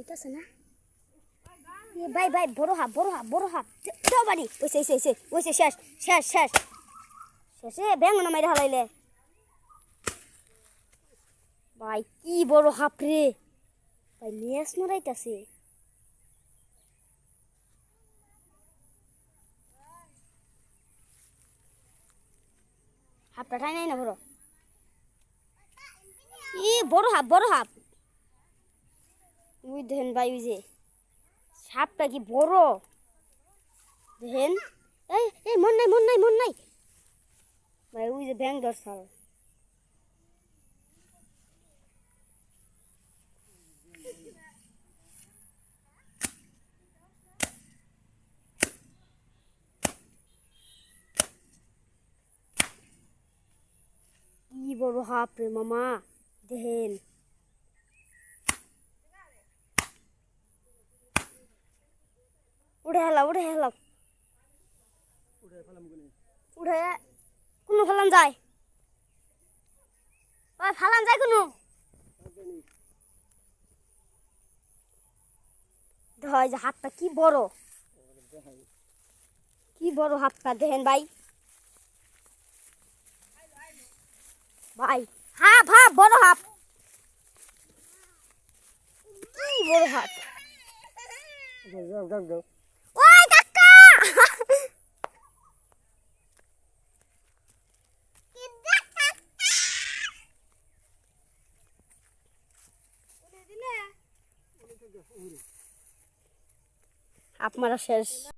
হইতাছে না এ ভাই ভাই বড় হাফ দাও বাড়ি ওইছে শেষ শেষে ব্যাঙ না মাইরা হালাইলে ভাই কি বড় হাফ রে ভাই নেস মরাইতাছে হাফটা ঠাই নাই না বড় ই বড় হাফ ওই দেখেন ভাই ওই যে সাপটা কি বড় দেখেন এই মন নাই ভাই ওই যে ব্যাং দর্শাল কি বড় হাফ রে মামা দেখেন উড়ে হেলাও উড়ে কোনো ফেলান যায় ওই ফেলান যায় কোনো হয় যে হাতটা কি বড় হাতটা দেখেন ভাই হাফ বড় হাফ কি বড় হাফ ওই কাকা আপনারা শেষ